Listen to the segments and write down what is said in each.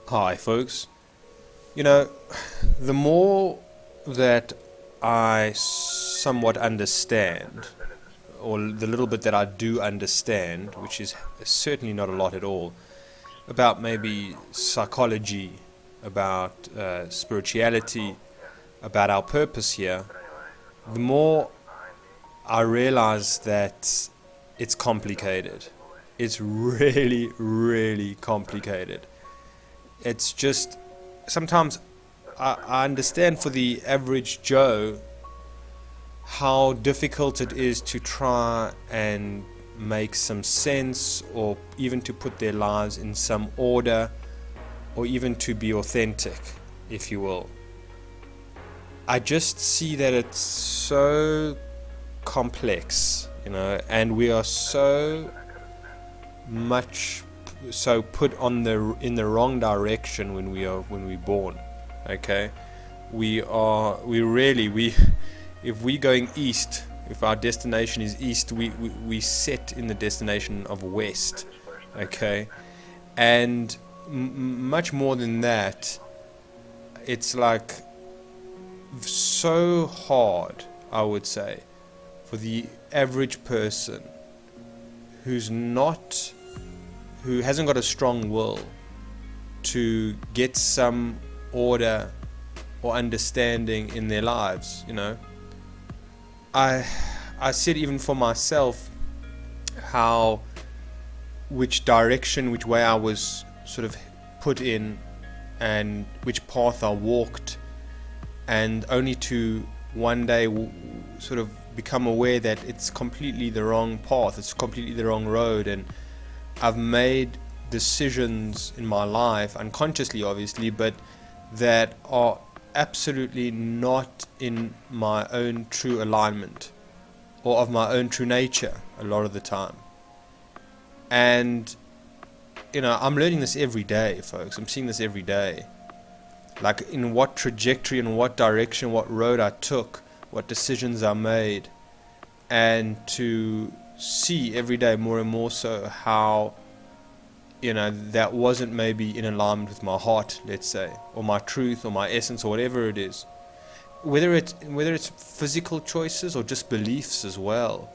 Hi, folks. You know, the more that I somewhat understand, or the little bit that I do understand, which is certainly not a lot at all, about maybe psychology, about spirituality, about our purpose here, the more I realize that it's complicated. It's really, really complicated. It's just sometimes I understand for the average Joe how difficult it is to try and make some sense, or even to put their lives in some order, or even to be authentic, if you will. I just see that it's so complex, and we are so much so put on in the wrong direction when we're born. Okay, we if we're going east, if our destination is east, we set in the destination of west. Okay, and much more than that, it's like so hard, I would say, for the average person who hasn't got a strong will to get some order or understanding in their lives. I said, even for myself, which way I was sort of put in, and which path I walked, and only to one day sort of become aware that it's completely the wrong path, it's completely the wrong road, and I've made decisions in my life, unconsciously obviously, but that are absolutely not in my own true alignment, or of my own true nature a lot of the time. And I'm learning this every day, folks. I'm seeing this every day, like in what trajectory and what direction, what road I took, what decisions I made, and to see every day more and more so how that wasn't maybe in alignment with my heart, let's say, or my truth, or my essence, or whatever it is, whether it's physical choices or just beliefs as well,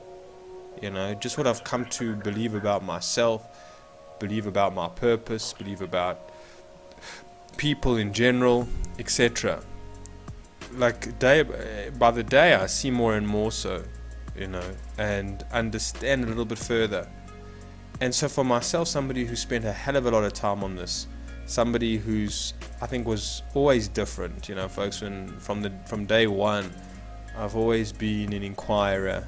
just what I've come to believe about myself, believe about my purpose, believe about people in general, etc. Like day by the day, I see more and more so, and understand a little bit further. And so for myself, somebody who spent a hell of a lot of time on this, somebody who's, I think, was always different, folks, from day one, I've always been an inquirer,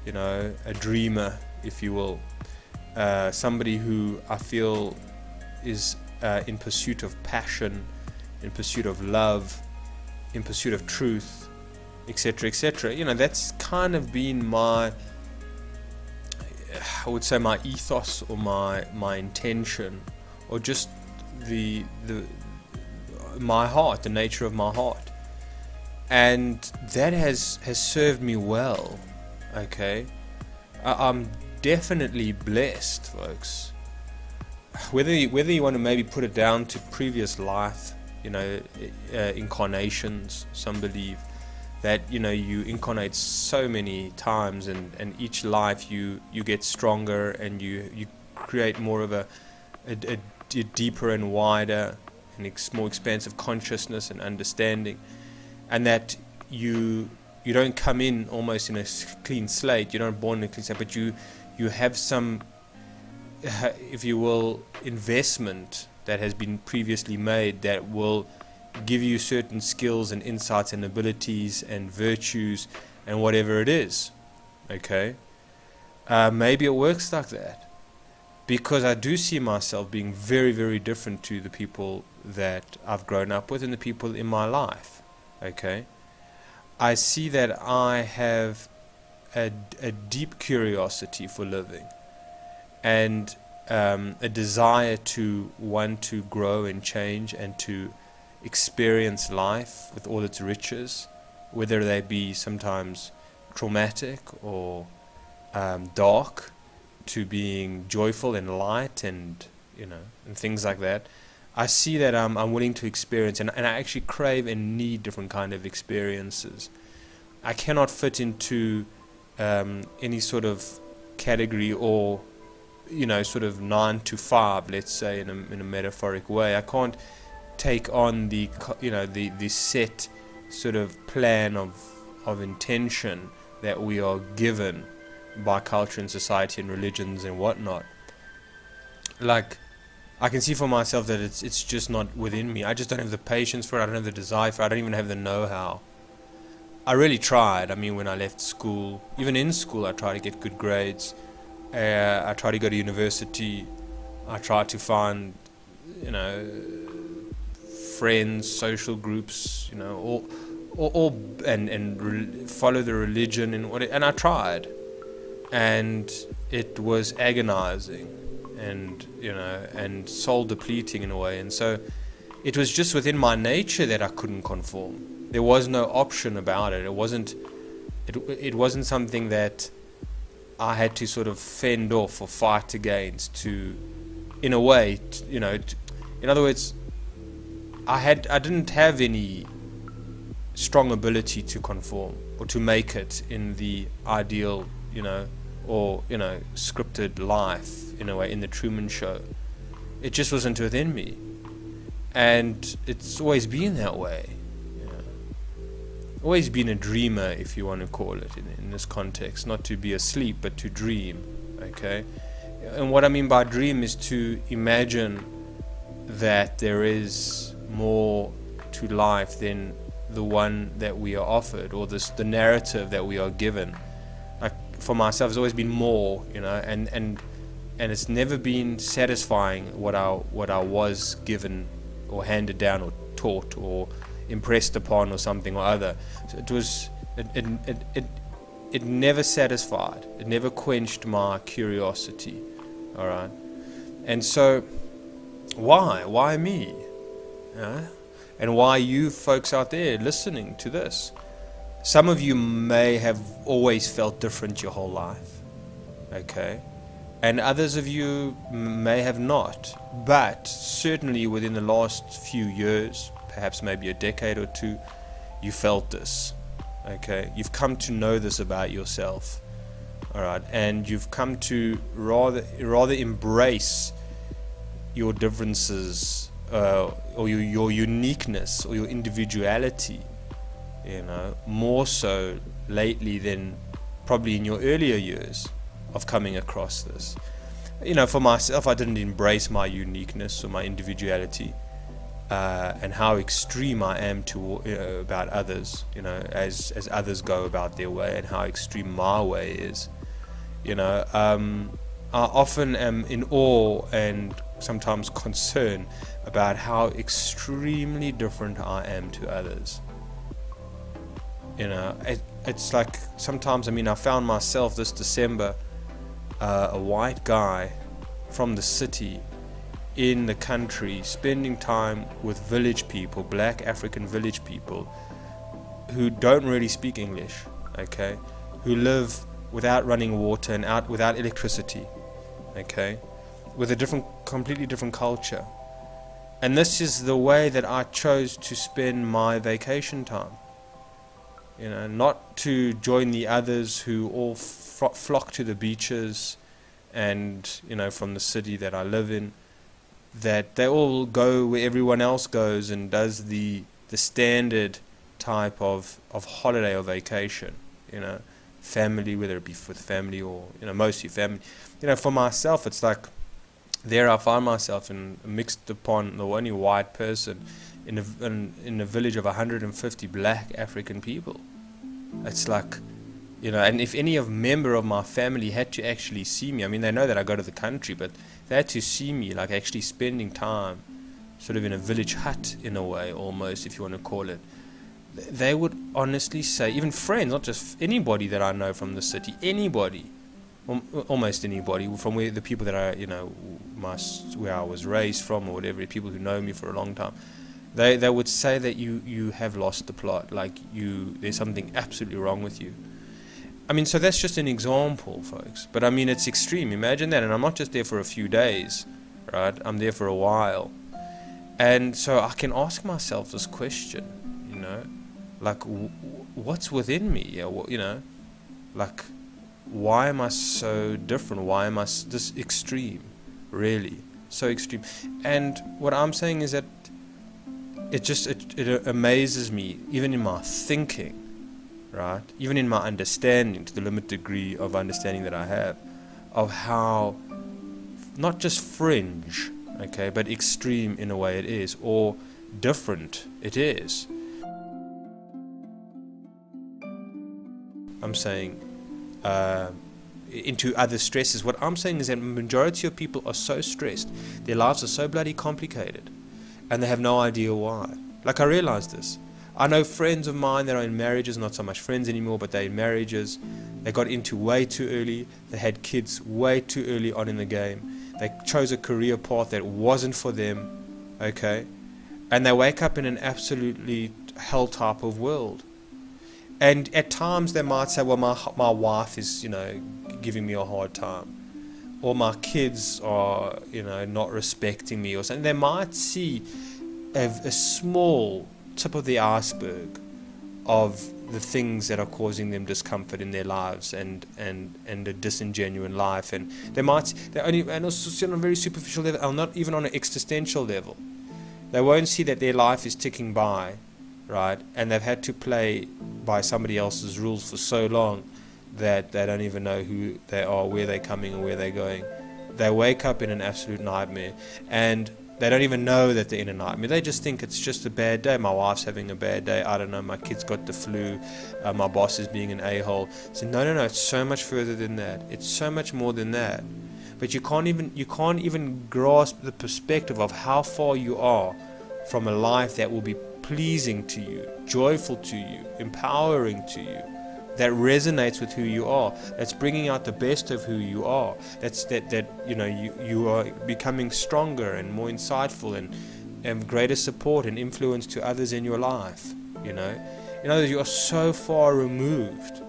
a dreamer, if you will, somebody who I feel is in pursuit of passion, in pursuit of love, in pursuit of truth, etc., etc. That's kind of been I would say, my ethos, or my intention, or just my heart, the nature of my heart, and that has served me well. Okay, I'm definitely blessed, folks. Whether you want to maybe put it down to previous life, incarnations. Some believe that you incarnate so many times, and each life you get stronger, and you create more of a deeper and wider and more expansive consciousness and understanding, and that you don't come in almost in a clean slate. You're not born in a clean slate, but you have some, if you will, investment that has been previously made that will give you certain skills and insights and abilities and virtues and whatever it is. Okay, maybe it works like that, because I do see myself being very, very different to the people that I've grown up with and the people in my life. Okay, I see that I have a deep curiosity for living, and a desire to want to grow and change, and to experience life with all its riches, whether they be sometimes traumatic or dark, to being joyful and light, and and things like that. I see that I'm willing to experience, and I actually crave and need different kind of experiences. I cannot fit into any sort of category, or sort of 9 to 5, let's say, in a metaphoric way. I can't take on the set sort of plan of intention that we are given by culture and society and religions and whatnot. Like, I can see for myself that it's just not within me. I just don't have the patience for it. I don't have the desire for it. I don't even have the know-how. I really tried. I mean, when I left school, even in school, I tried to get good grades. I tried to go to university. I tried to find, friends, social groups, all follow the religion and I tried, and it was agonizing, and soul depleting in a way. And so it was just within my nature that I couldn't conform. There was no option about it. It wasn't something that I had to sort of fend off or fight against in a way, in other words, I didn't have any strong ability to conform or to make it in the ideal, or scripted life, in a way, in the Truman Show. It just wasn't within me, and it's always been that way. Always been a dreamer, if you want to call it, in this context. Not to be asleep, but to dream. Okay, and what I mean by dream is to imagine that there is more to life than the one that we are offered, or the narrative that we are given. Like, for myself, it's always been more, and it's never been satisfying what I was given or handed down or taught or impressed upon or something or other. So it never satisfied. It never quenched my curiosity. All right, and so why me? And why you folks out there listening to this? Some of you may have always felt different your whole life, okay? And others of you may have not, but certainly within the last few years, perhaps maybe a decade or two, you felt this, okay? You've come to know this about yourself, all right? And you've come to rather embrace your differences, or your uniqueness or your individuality, more so lately than probably in your earlier years of coming across this. For myself, I didn't embrace my uniqueness or my individuality, and how extreme I am about others, as others go about their way, and how extreme my way is. I often am in awe and sometimes concerned about how extremely different I am to others. It's like sometimes, I found myself this December, a white guy from the city in the country, spending time with village people, black African village people, who don't really speak English, okay, who live without running water and without electricity, okay, with a completely different culture. And this is the way that I chose to spend my vacation time. Not to join the others who all flock to the beaches and, from the city that I live in, that they all go where everyone else goes and does the standard type of holiday or vacation, family, whether it be with family or, mostly family. For myself, it's like, there I find myself mixed upon the only white person in a village of 150 black African people. It's like, and if any member of my family had to actually see me, they know that I go to the country, but they had to see me, like actually spending time sort of in a village hut in a way, almost, if you want to call it, they would honestly say, even friends, not just anybody that I know from the city, anybody, almost anybody from the people that I, where I was raised from or whatever, people who know me for a long time, they would say that you have lost the plot, like there's something absolutely wrong with you. So that's just an example, folks, but it's extreme. Imagine that. And I'm not just there for a few days, right? I'm there for a while, And so I can ask myself this question, like, what's within me? Like, why am I so different? Why am I this extreme? Really, so extreme. And what I'm saying is that it amazes me, even in my thinking, right? Even in my understanding, to the limited degree of understanding that I have, of how not just fringe, okay, but extreme in a way it is, or different it is. I'm saying into other stresses. What I'm saying is that the majority of people are so stressed, their lives are so bloody complicated, and they have no idea why. Like, I realize this. I know friends of mine that are in marriages, not so much friends anymore, but they're in marriages. They got into way too early. They had kids way too early on in the game. They chose a career path that wasn't for them, okay? And they wake up in an absolutely hell type of world. And at times they might say, well, my wife is, giving me a hard time. Or my kids are, not respecting me or something. They might see a small tip of the iceberg of the things that are causing them discomfort in their lives and a disingenuine life. And they and also on a very superficial level, or not even on an existential level. They won't see that their life is ticking by, right? And they've had to play by somebody else's rules for so long that they don't even know who they are, where they're coming, or where they're going. They wake up in an absolute nightmare, and they don't even know that they're in a nightmare. They just think it's just a bad day. My wife's having a bad day. I don't know, my kid's got the flu. My boss is being an a-hole. So no, it's so much further than that. It's so much more than that. But you can't even grasp the perspective of how far you are from a life that will be pleasing to you, joyful to you, empowering to you, that resonates with who you are, that's bringing out the best of who you are, you are becoming stronger and more insightful and greater support and influence to others in your life. In other words, you are so far removed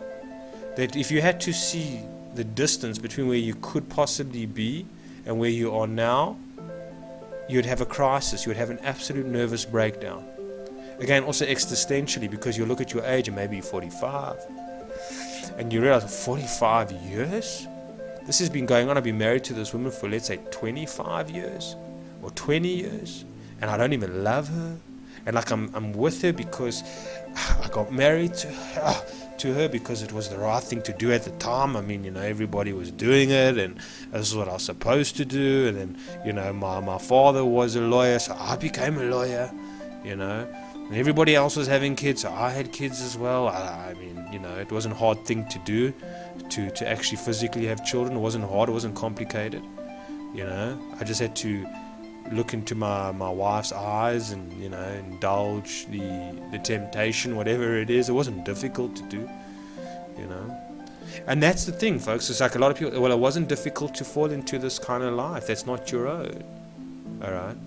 that if you had to see the distance between where you could possibly be and where you are now, you'd have a crisis. You would have an absolute nervous breakdown. Again, also existentially, because you look at your age and maybe you're 45 and you realize, 45 years? This has been going on. I've been married to this woman for, let's say, 25 years or 20 years, and I don't even love her. And like, I'm with her because I got married to her because it was the right thing to do at the time. I mean, everybody was doing it, and this is what I was supposed to do. And then, my father was a lawyer, so I became a lawyer, and everybody else was having kids, so I had kids as well. I mean, it wasn't a hard thing to do, to actually physically have children. It wasn't hard, it wasn't complicated. I just had to look into my wife's eyes and indulge the temptation, whatever it is. It wasn't difficult to do, and that's the thing, folks. It's like a lot of people, well, it wasn't difficult to fall into this kind of life that's not your own. All right,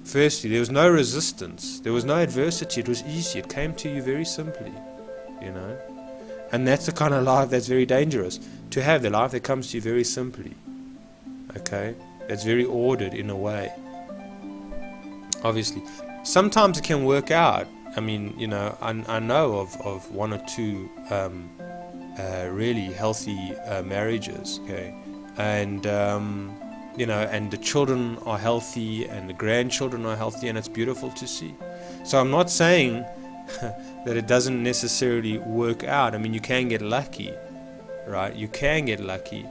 firstly, there was no resistance, there was no adversity. It was easy, it came to you very simply, and that's the kind of life that's very dangerous to have, the life that comes to you very simply, okay? That's very ordered in a way. Obviously, sometimes it can work out. I mean, I know of one or two really healthy marriages, okay, and and the children are healthy and the grandchildren are healthy, and it's beautiful to see. So I'm not saying that it doesn't necessarily work out. I mean, you can get lucky, right? You can get lucky.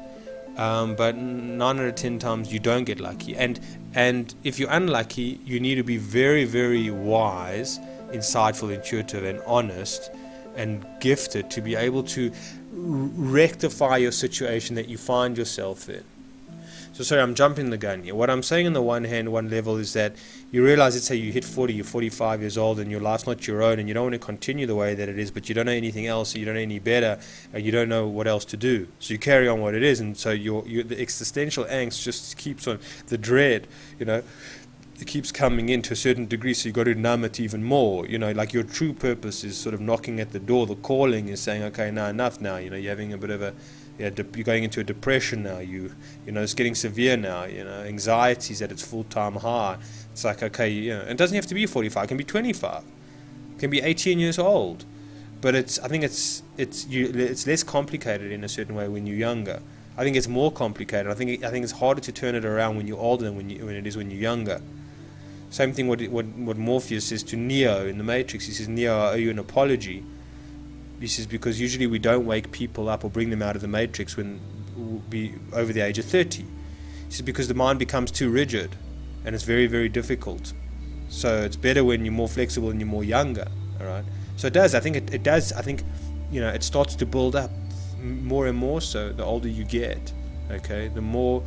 But 9 out of 10 times you don't get lucky, and if you're unlucky, you need to be very, very wise, insightful, intuitive, and honest, and gifted to be able to rectify your situation that you find yourself in. So sorry, I'm jumping the gun here. What I'm saying on the one hand, one level, is that you realize, let's say you hit 40, you're 45 years old, and your life's not your own, and you don't want to continue the way that it is, but you don't know anything else, you don't know any better, and you don't know what else to do. So you carry on what it is, and so the existential angst just keeps on, the dread, it keeps coming in to a certain degree, so you've got to numb it even more. Like, your true purpose is sort of knocking at the door. The calling is saying, okay, now enough now. You're having a bit of you're going into a depression now. It's getting severe now. Anxiety's at its full-time high. It's like, okay, it doesn't have to be 45. It can be 25. It can be 18 years old. But I think it's less complicated in a certain way when you're younger. I think it's more complicated. I think it's harder to turn it around when you're older than when it is when you're younger. Same thing what Morpheus says to Neo in the Matrix. He says, Neo, I owe you an apology. He says, because usually we don't wake people up or bring them out of the Matrix when be over the age of 30. He says, because the mind becomes too rigid and it's very, very difficult. So it's better when you're more flexible and you're more younger. All right. So it does. I think it does. I think, it starts to build up more and more so the older you get. Okay. The more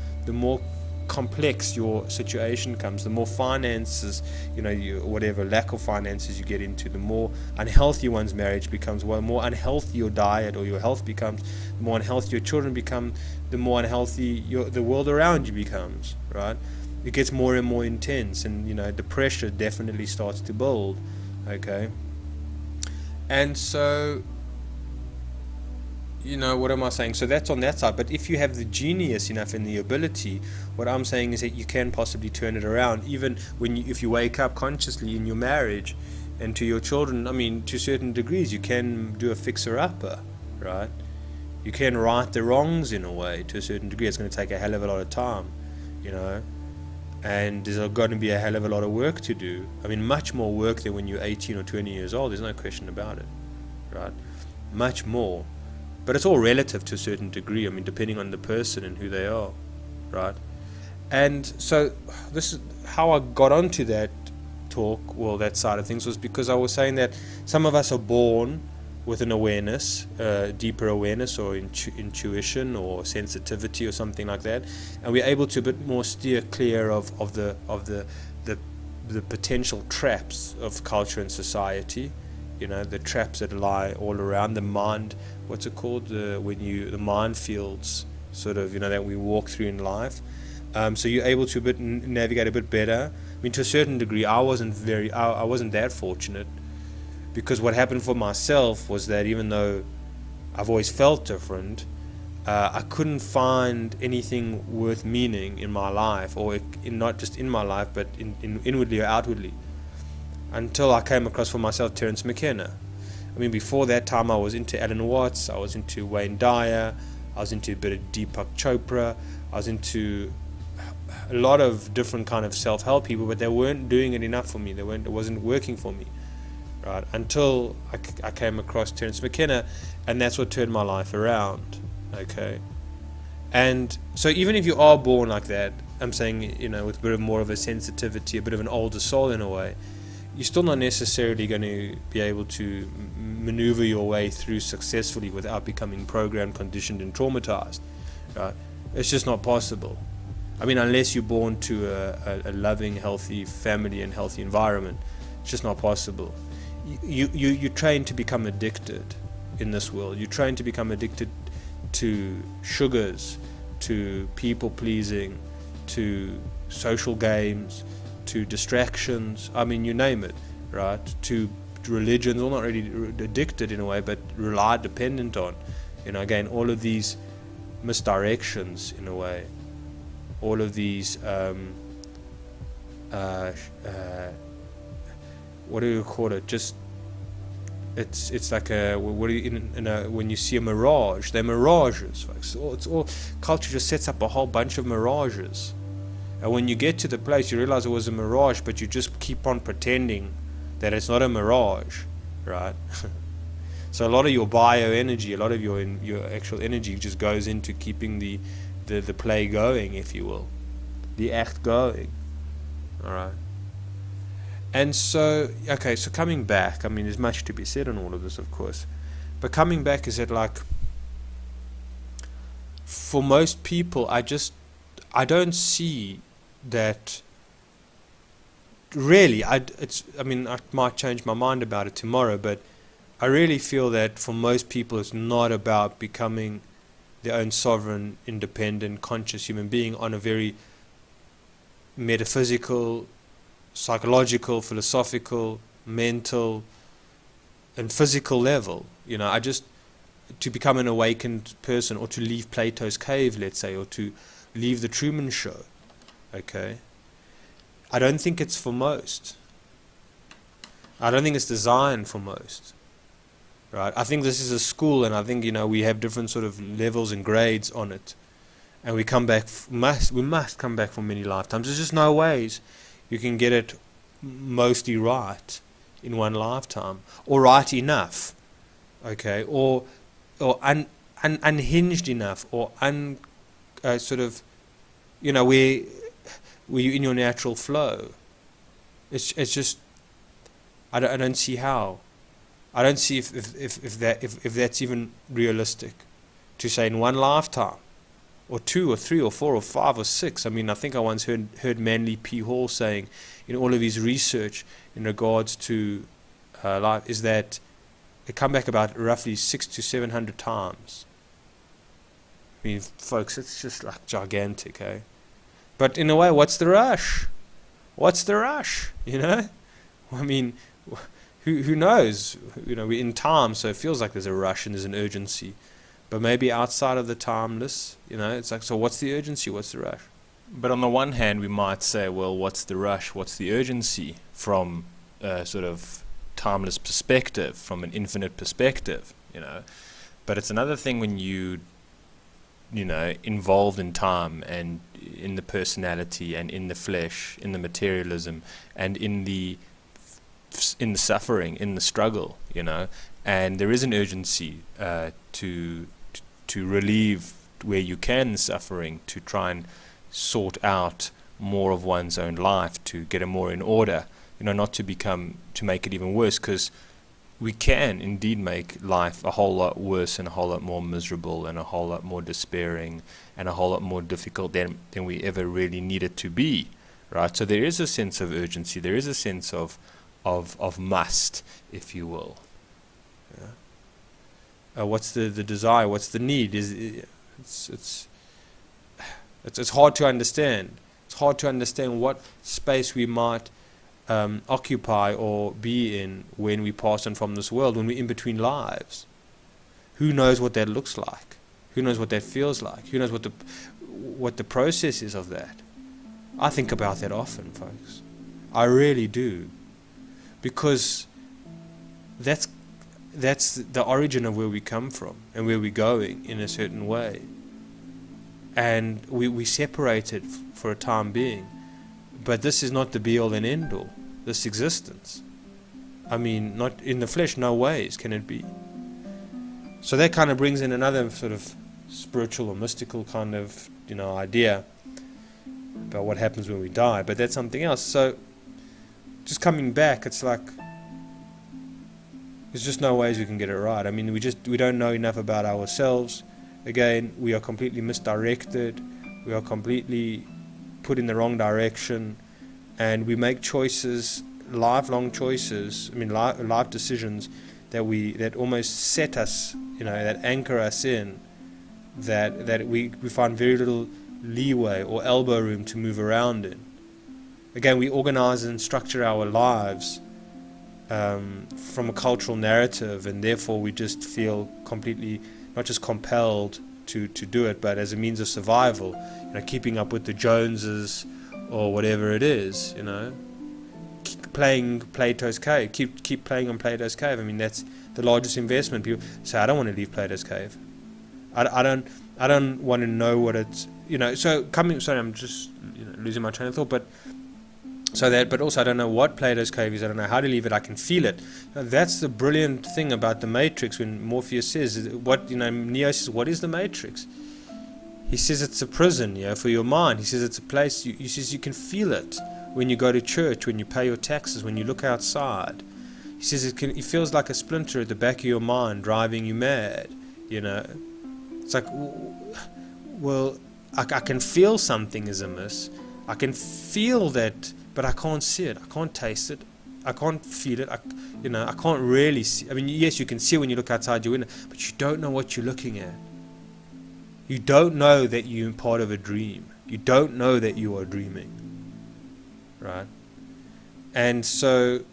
complex your situation comes, the more finances, whatever lack of finances you get into, the more unhealthy one's marriage becomes, the more unhealthy your diet or your health becomes, the more unhealthy your children become, the more unhealthy the world around you becomes, right? It gets more and more intense, and the pressure definitely starts to build. Okay. And so what am I saying? So that's on that side. But if you have the genius enough and the ability, what I'm saying is that you can possibly turn it around, even if you wake up consciously in your marriage and to your children. I mean, to certain degrees, you can do a fixer-upper, right? You can right the wrongs in a way to a certain degree. It's going to take a hell of a lot of time, and there's going to be a hell of a lot of work to do. I mean, much more work than when you're 18 or 20 years old. There's no question about it, right? Much more. But it's all relative to a certain degree. I mean, depending on the person and who they are, right? And so this is how I got onto that talk, that side of things, was because I was saying that some of us are born with an awareness, deeper awareness or intuition or sensitivity or something like that, and we're able to a bit more steer clear of the potential traps of culture and society. The traps that lie all around the mind. What's it called? The minefields, sort of, that we walk through in life. So you're able to navigate a bit better. I mean, to a certain degree, I wasn't that fortunate, because what happened for myself was that even though I've always felt different, I couldn't find anything worth meaning in my life, or not just in my life, but in inwardly or outwardly, until I came across for myself Terence McKenna. I mean, before that time, I was into Alan Watts, I was into Wayne Dyer, I was into a bit of Deepak Chopra, I was into a lot of different kind of self-help people, but they weren't doing it enough for me. It wasn't working for me, right? Until I came across Terence McKenna, and that's what turned my life around. Okay, and so even if you are born like that, I'm saying, with a bit of more of a sensitivity, a bit of an older soul in a way, you're still not necessarily going to be able to maneuver your way through successfully without becoming programmed, conditioned, and traumatized. Right? It's just not possible. I mean, unless you're born to a loving, healthy family and healthy environment, it's just not possible. You train to become addicted in this world. You train to become addicted to sugars, to people pleasing, to social games, to distractions, I mean, you name it, right? To religions, well, not really addicted in a way, but dependent on, again, all of these misdirections in a way, all of these, what do you call it? Just, it's like when you see a mirage, they're mirages. It's all culture just sets up a whole bunch of mirages. And when you get to the place, you realize it was a mirage, but you just keep on pretending that it's not a mirage, right? So a lot of your bioenergy, a lot of your actual energy just goes into keeping the play going, if you will, the act going, all right? And so, okay, so coming back, I mean, there's much to be said on all of this, of course, but coming back is that, like, for most people, I don't see that really. I might change my mind about it tomorrow, but I really feel that for most people it's not about becoming their own sovereign, independent, conscious human being on a very metaphysical, psychological, philosophical, mental and physical level. To become an awakened person, or to leave Plato's cave, let's say, or to leave the Truman Show. Okay, I don't think it's for most. I don't think it's designed for most. Right? I think this is a school, and I think, we have different sort of levels and grades on it. And we come back, we must come back for many lifetimes. There's just no ways you can get it mostly right in one lifetime, or right enough, okay, or unhinged enough, or sort of, where you're in your natural flow. It's just, I don't see how. I don't see if that's even realistic to say in one lifetime, or 2 or 3 or 4 or 5 or 6. I mean, I think I once heard Manly P. Hall saying in all of his research in regards to life is that they come back about roughly 600 to 700 times. I mean, folks, it's just like gigantic, eh? But in a way, what's the rush? What's the rush? I mean, who knows? We're in time, so it feels like there's a rush and there's an urgency. But maybe outside of the timeless, it's like, so what's the urgency? What's the rush? But on the one hand, we might say, well, what's the rush? What's the urgency from a sort of timeless perspective, from an infinite perspective, But it's another thing when involved in time and in the personality and in the flesh, in the materialism and in the suffering, in the struggle, and there is an urgency to relieve where you can suffering, to try and sort out more of one's own life, to get it more in order, not to make it even worse, because we can indeed make life a whole lot worse and a whole lot more miserable and a whole lot more despairing and a whole lot more difficult than we ever really need it to be, right? So there is a sense of urgency, there is a sense of must, if you will. Yeah. What's the desire? What's the need? It's hard to understand. It's hard to understand what space we might occupy or be in when we pass on from this world, when we're in between lives. Who knows what that looks like? Who knows what that feels like? Who knows what the process is of that? I think about that often, folks. I really do. Because that's the origin of where we come from and where we're going in a certain way. And we separated for a time being. But this is not the be-all and end-all, this existence. I mean, not in the flesh, no ways can it be. So that kind of brings in another sort of spiritual or mystical kind of, idea about what happens when we die. But that's something else. So just coming back, it's like, there's just no ways we can get it right. I mean, we don't know enough about ourselves. Again, we are completely misdirected. We are completely put in the wrong direction, and we make choices, lifelong choices. I mean, life decisions that almost set us, that anchor us in, that we find very little leeway or elbow room to move around in. Again, we organize and structure our lives from a cultural narrative, and therefore we just feel completely not just compelled to do it, but as a means of survival, keeping up with the Joneses or whatever it is, keep playing Plato's Cave, keep playing on Plato's Cave. I mean, that's the largest investment. People say, I don't want to leave Plato's Cave. I don't want to know what it's, sorry, I'm just losing my train of thought, but also I don't know what Plato's Cave is. I don't know how to leave it. I can feel it. That's the brilliant thing about the Matrix. When Morpheus says, Neo says, what is the Matrix? He says it's a prison, for your mind. He says it's a place. He says you can feel it when you go to church, when you pay your taxes, when you look outside. He says it feels like a splinter at the back of your mind, driving you mad. It's like, well, I can feel something is amiss. I can feel that, but I can't see it. I can't taste it. I can't feel it. I can't really see. I mean, yes, you can see when you look outside your window, but you don't know what you're looking at. You don't know that you're part of a dream. You don't know that you are dreaming. Right? And so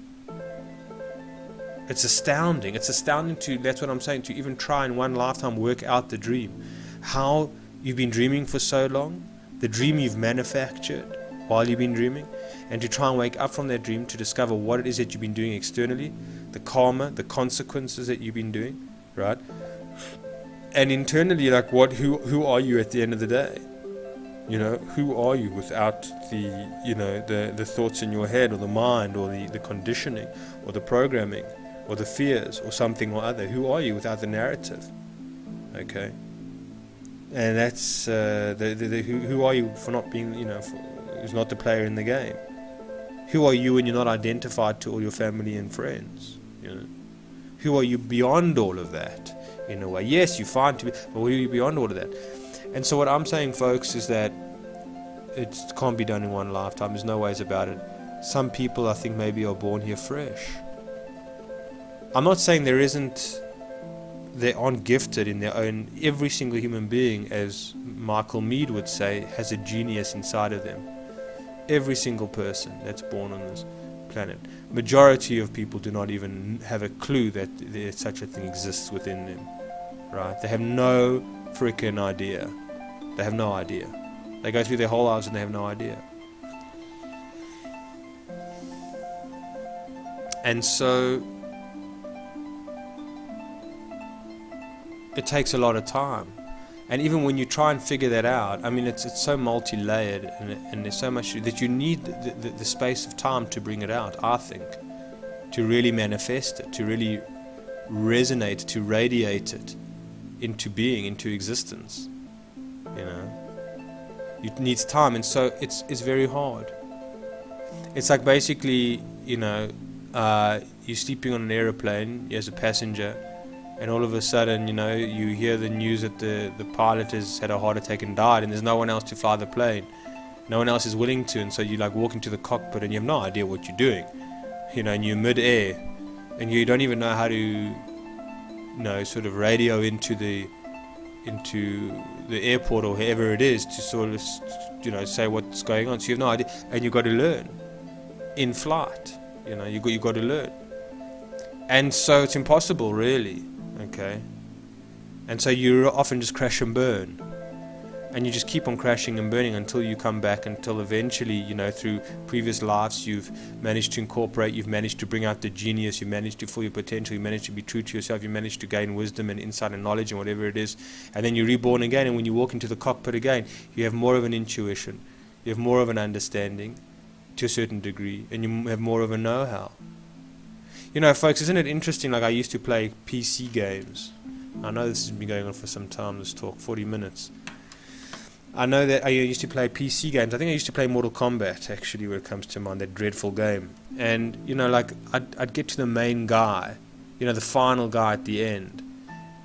it's astounding. It's astounding that's what I'm saying, to even try in one lifetime work out the dream. How you've been dreaming for so long, the dream you've manufactured while you've been dreaming, and to try and wake up from that dream to discover what it is that you've been doing externally, the karma, the consequences that you've been doing, right? And internally, like, who are you at the end of the day? You know, who are you without the, you know, the thoughts in your head, or the mind, or the conditioning, or the programming, or the fears, or something or other? Who are you without the narrative? Okay. And that's who are you for not being, you know, who's not the player in the game? Who are you when you're not identified to all your family and friends? You know, who are you beyond all of that? In a way, yes, you're fine to be, but who are you beyond all of that? And so what I'm saying, folks, is that it can't be done in one lifetime. There's no ways about it. Some people, I think, maybe are born here fresh. I'm not saying they aren't gifted in their own. Every single human being, as Michael Meade would say, has a genius inside of them. Every single person that's born on this planet. Majority of people do not even have a clue that such a thing exists within them. Right? They have no freaking idea. They have no idea. They go through their whole lives and they have no idea. And so it takes a lot of time. And even when you try and figure that out, I mean, it's so multi-layered, and there's so much that you need the space of time to bring it out, I think, to really manifest it, to really resonate, to radiate it into being, into existence. You know, it needs time, and so it's very hard. It's like basically, you know, you're sleeping on an aeroplane as a passenger, and all of a sudden, you know, you hear the news that the pilot has had a heart attack and died, and there's no one else to fly the plane. No one else is willing to, and so you like walk into the cockpit and you have no idea what you're doing. You know, and you're mid-air, and you don't even know how to, you know, sort of radio into the airport or wherever it is to sort of, you know, say what's going on. So you have no idea, and you've got to learn in flight. You know, you've got to learn, and so it's impossible, really. Okay, and so you often just crash and burn, and you just keep on crashing and burning until you come back, until eventually, you know, through previous lives you've managed to incorporate, you've managed to bring out the genius, you've managed to fulfill your potential, you've managed to be true to yourself, you've managed to gain wisdom and insight and knowledge and whatever it is, and then you're reborn again, and when you walk into the cockpit again, you have more of an intuition, you have more of an understanding to a certain degree, and you have more of a know-how. You know, folks, isn't it interesting? Like, I used to play PC games. I know this has been going on for some time, this talk, 40 minutes. I know that I used to play PC games. I think I used to play Mortal Kombat, actually, where it comes to mind, that dreadful game. And, you know, like, I'd get to the main guy, you know, the final guy at the end.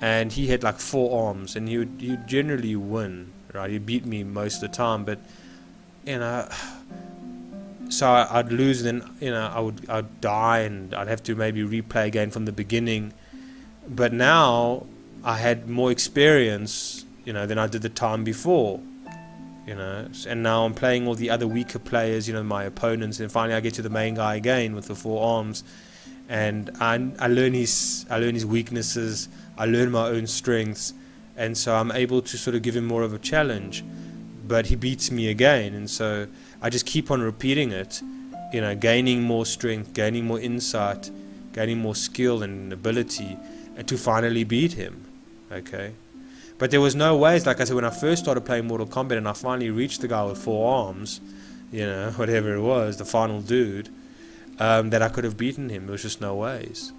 And he had, like, 4 arms, and he would generally win, right? He'd beat me most of the time, but, you know, so I'd lose, and then, you know, I'd die, and I'd have to maybe replay again from the beginning. But now I had more experience, you know, than I did the time before, you know, and now I'm playing all the other weaker players, you know, my opponents, and finally I get to the main guy again with the 4 arms, and I learn his weaknesses, I learn my own strengths, and so I'm able to sort of give him more of a challenge, but he beats me again, and so I just keep on repeating it, you know, gaining more strength, gaining more insight, gaining more skill and ability, and to finally beat him. Okay, but there was no ways, like I said, when I first started playing Mortal Kombat and I finally reached the guy with 4 arms, you know, whatever it was, the final dude, that I could have beaten him. There was just no ways.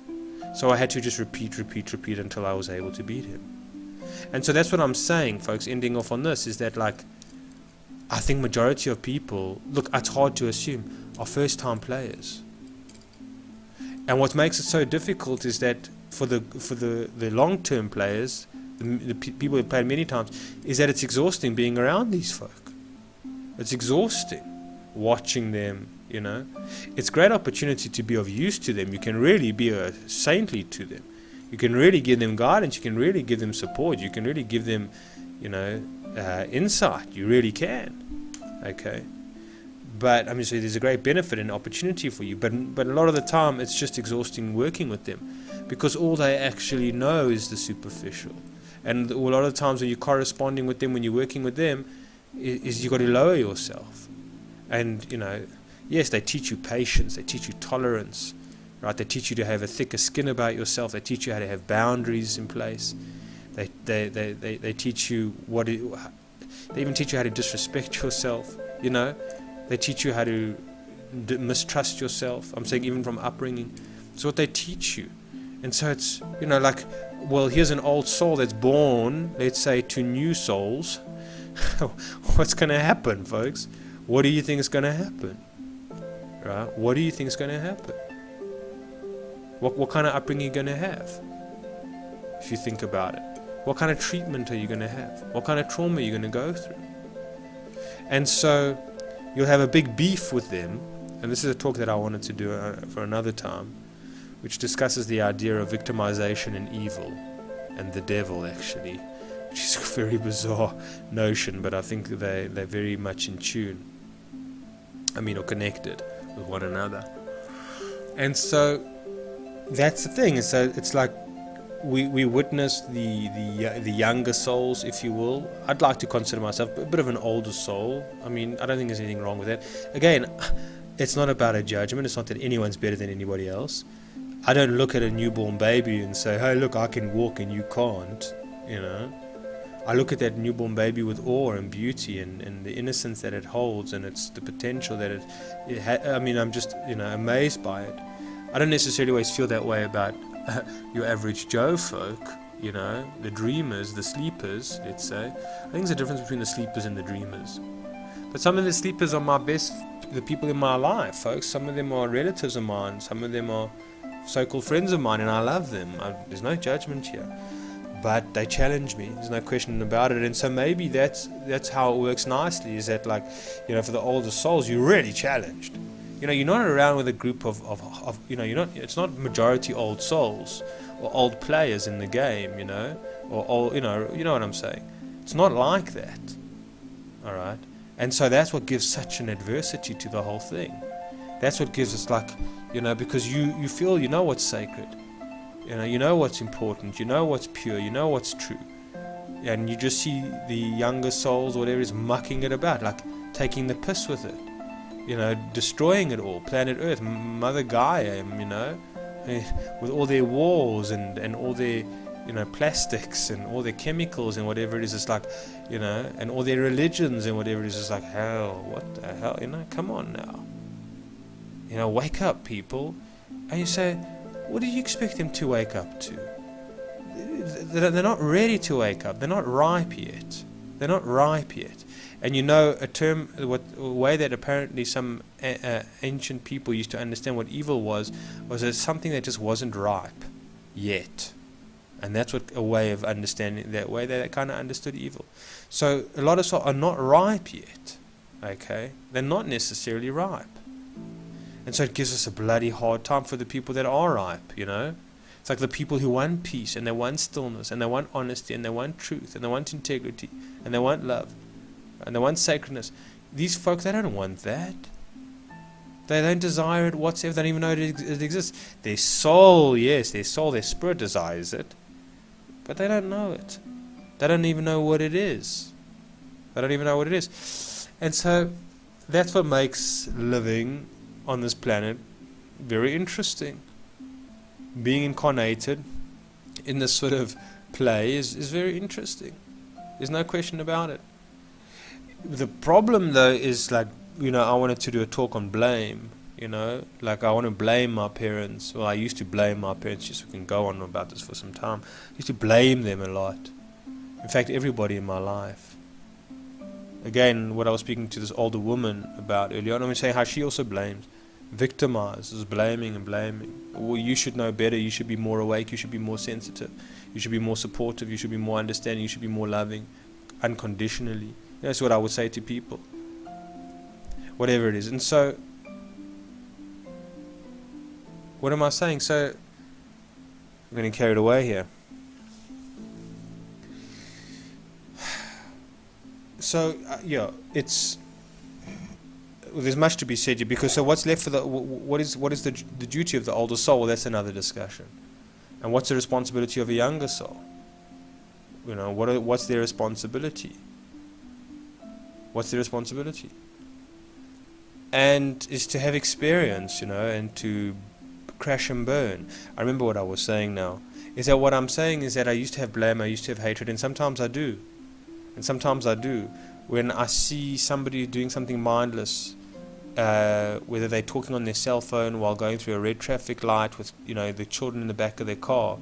So I had to just repeat until I was able to beat him. And so that's what I'm saying, folks, ending off on this, is that, like, I think majority of people, look, it's hard to assume, are first-time players. And what makes it so difficult is that for the long-term players, the people who played many times, is that it's exhausting being around these folk. It's exhausting watching them, you know. It's a great opportunity to be of use to them. You can really be a saintly to them. You can really give them guidance. You can really give them support. You can really give them, you know, insight. You really can. Okay. But I mean, so there's a great benefit and opportunity for you. But a lot of the time, it's just exhausting working with them, because all they actually know is the superficial. And a lot of the times when you're corresponding with them, when you're working with them, is you've got to lower yourself. And, yes, they teach you patience, they teach you tolerance, right? They teach you to have a thicker skin about yourself. They teach you how to have boundaries in place. They teach you they even teach you how to disrespect yourself, They teach you how to mistrust yourself. I'm saying even from upbringing. It's what they teach you. And so it's, here's an old soul that's born, let's say, to new souls. What's going to happen, folks? What do you think is going to happen? Right? What do you think is going to happen? What kind of upbringing are you going to have? If you think about it. What kind of treatment are you going to have? What kind of trauma are you going to go through? And so you'll have a big beef with them. And this is a talk that I wanted to do for another time, which discusses the idea of victimization and evil and the devil, actually, which is a very bizarre notion, but I think they're very much in tune, or connected with one another. And so that's the thing. So it's like we witness the younger souls, if you will. I'd like to consider myself a bit of an older soul. I don't think there's anything wrong with that. Again, it's not about a judgment. It's not that anyone's better than anybody else. I don't look at a newborn baby and say, hey, look, I can walk and you can't, I look at that newborn baby with awe and beauty and the innocence that it holds, and it's the potential that I'm just, amazed by it. I don't necessarily always feel that way about your average Joe folk, the dreamers, the sleepers, let's say. I think there's a difference between the sleepers and the dreamers. But some of the sleepers are the people in my life, folks. Some of them are relatives of mine. Some of them are so-called friends of mine, and I love them. There's no judgment here. But they challenge me. There's no question about it. And so maybe that's how it works nicely, is that, for the older souls, you're really challenged. You're not around with a group of it's not majority old souls or old players in the game, or old, you know what I'm saying. It's not like that. All right. And so that's what gives such an adversity to the whole thing. That's what gives us because you feel what's sacred. You know what's important, you know what's pure, you know what's true. And you just see the younger souls, whatever, is mucking it about, taking the piss with it. Destroying it all, planet Earth, Mother Gaia, with all their wars and all their, plastics and all their chemicals and whatever it is. It's and all their religions and whatever it is. It's hell, what the hell, come on now. Wake up, people. And you say, what do you expect them to wake up to? They're not ready to wake up. They're not ripe yet. And a way that apparently some ancient people used to understand what evil was as something that just wasn't ripe yet. And that's a way of understanding that way they kind of understood evil. So a lot of souls are not ripe yet. Okay? They're not necessarily ripe. And so it gives us a bloody hard time for the people that are ripe, It's like the people who want peace, and they want stillness, and they want honesty, and they want truth, and they want integrity, and they want love, and they want sacredness. These folk, they don't want that. They don't desire it whatsoever. They don't even know it exists. Their soul, their spirit desires it, but they don't know it. They don't even know what it is. And so that's what makes living on this planet very interesting. Being incarnated in this sort of play is very interesting. There's no question about it. The problem, though, is I wanted to do a talk on blame. I want to blame my parents. Well, I used to blame my parents. Just we can go on about this for some time. I used to blame them a lot. In fact, everybody in my life. Again, what I was speaking to this older woman about earlier on, I'm saying how she also blames. Victimizes, blaming and blaming. Well, you should know better. You should be more awake. You should be more sensitive. You should be more supportive. You should be more understanding. You should be more loving, unconditionally. That's what I would say to people. Whatever it is. And so, what am I saying? So, I'm getting carried away here. So, it's. There's much to be said here, because so what's left for what is the duty of the older soul? Well, that's another discussion. And what's the responsibility of a younger soul? What's their responsibility? What's their responsibility? and is to have experience, and to crash and burn. I remember what I was saying now. Is that what I'm saying is that I used to have blame, I used to have hatred, and sometimes I do. When I see somebody doing something mindless, whether they're talking on their cell phone while going through a red traffic light with, the children in the back of their car,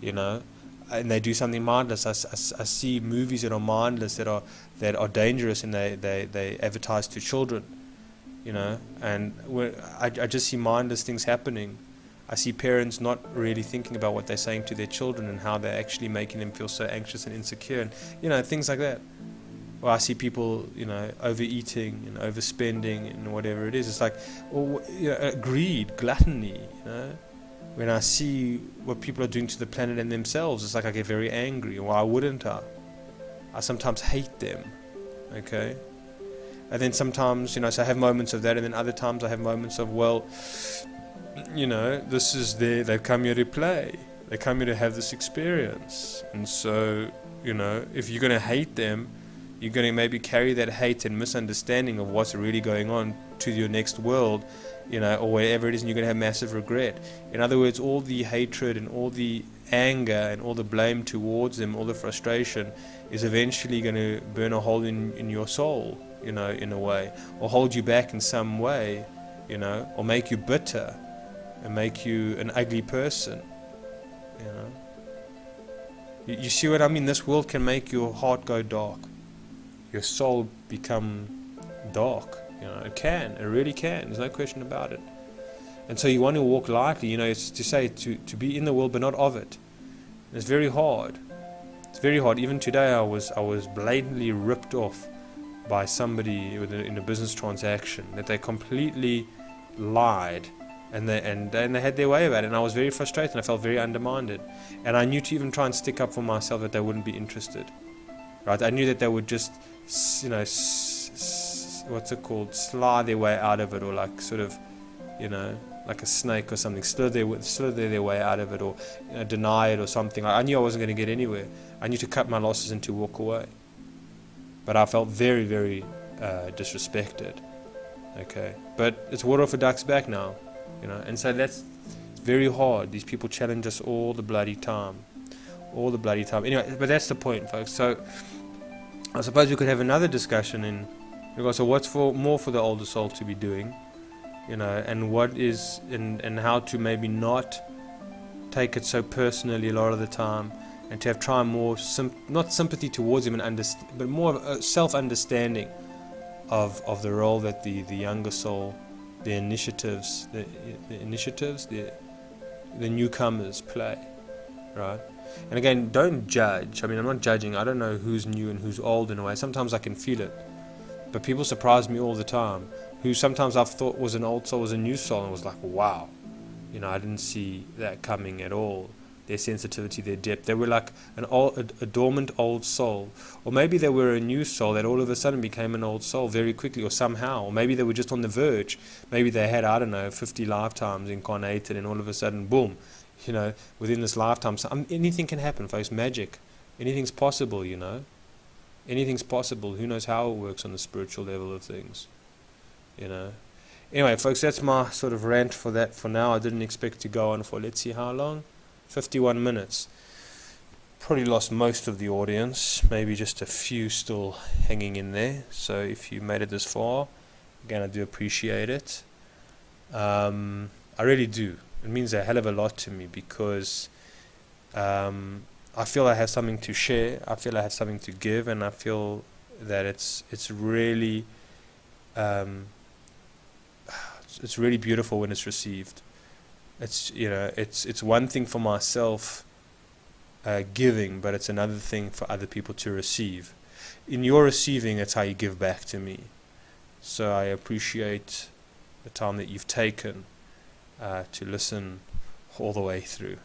and they do something mindless. I see movies that are mindless, that are dangerous, and they advertise to children, and I just see mindless things happening. I see parents not really thinking about what they're saying to their children and how they're actually making them feel so anxious and insecure, and things like that. Or I see people, overeating and overspending and whatever it is. It's like, greed, gluttony, When I see what people are doing to the planet and themselves, it's like I get very angry. Why wouldn't I? I sometimes hate them, okay? And then sometimes, so I have moments of that, and then other times I have moments of, this is they've come here to play. They come here to have this experience. And so, if you're going to hate them, you're going to maybe carry that hate and misunderstanding of what's really going on to your next world, or wherever it is, and you're going to have massive regret. In other words, all the hatred and all the anger and all the blame towards them, all the frustration, is eventually going to burn a hole in your soul, in a way, or hold you back in some way, or make you bitter and make you an ugly person, You see what I mean? This world can make your heart go dark, your soul become dark. It really can. There's no question about it. And so you want to walk lightly. It's to say to be in the world but not of it. And it's very hard. It's very hard. Even today, I was blatantly ripped off by somebody in a business transaction that they completely lied, and they had their way about it. And I was very frustrated. And I felt very undermined. And I knew to even try and stick up for myself that they wouldn't be interested. Right? I knew that they would just, what's it called, slide their way out of it, or like sort of, like a snake or something, slither their way out of it, or deny it or something. I knew I wasn't going to get anywhere. I knew to cut my losses and to walk away. But I felt very, very disrespected. Okay, but it's water off a duck's back now, and so it's very hard. These people challenge us all the bloody time. Anyway, but that's the point, folks. So I suppose we could have another discussion in regards to what's more for the older soul to be doing, and what is, and how to maybe not take it so personally a lot of the time, and to try more not sympathy towards him, but more of a self-understanding of the role that the younger soul, the newcomers play, right? And again, don't judge. I mean, I'm not judging. I don't know who's new and who's old in a way. Sometimes I can feel it. But people surprise me all the time, who sometimes I've thought was an old soul was a new soul, and was like, wow, I didn't see that coming at all. Their sensitivity, their depth. They were like a dormant old soul. Or maybe they were a new soul that all of a sudden became an old soul very quickly, or somehow. Or maybe they were just on the verge. Maybe they had, 50 lifetimes incarnated, and all of a sudden, boom, within this lifetime. So, anything can happen, folks. Magic. Anything's possible, Anything's possible. Who knows how it works on the spiritual level of things, Anyway, folks, that's my sort of rant for that for now. I didn't expect to go on for, let's see how long, 51 minutes. Probably lost most of the audience, maybe just a few still hanging in there. So if you made it this far, again, I do appreciate it. I really do. It means a hell of a lot to me, because I feel I have something to share. I feel I have something to give, and I feel that it's really beautiful when it's received. It's one thing for myself giving, but it's another thing for other people to receive. In your receiving, it's how you give back to me. So I appreciate the time that you've taken to listen all the way through.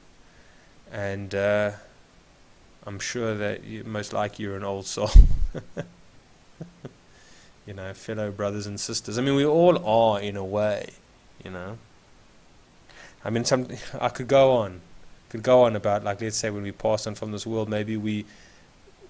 And I'm sure that most likely you're an old soul. Fellow brothers and sisters. I mean, we all are in a way, I mean, I could go on about, like, let's say when we pass on from this world, maybe we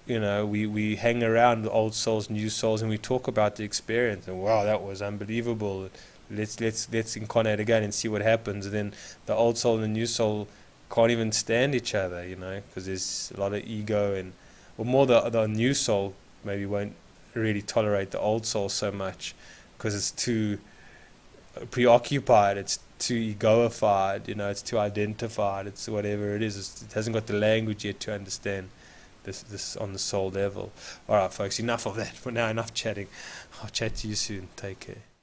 we hang around the old souls, new souls, and we talk about the experience. And wow, that was unbelievable. Let's incarnate again and see what happens. And then the old soul and the new soul can't even stand each other, because there's a lot of ego, or more the new soul maybe won't really tolerate the old soul so much because it's too preoccupied, it's too egoified, it's too identified, it's whatever it is. It hasn't got the language yet to understand this on the soul level. All right, folks, enough of that for now. Enough chatting. I'll chat to you soon. Take care.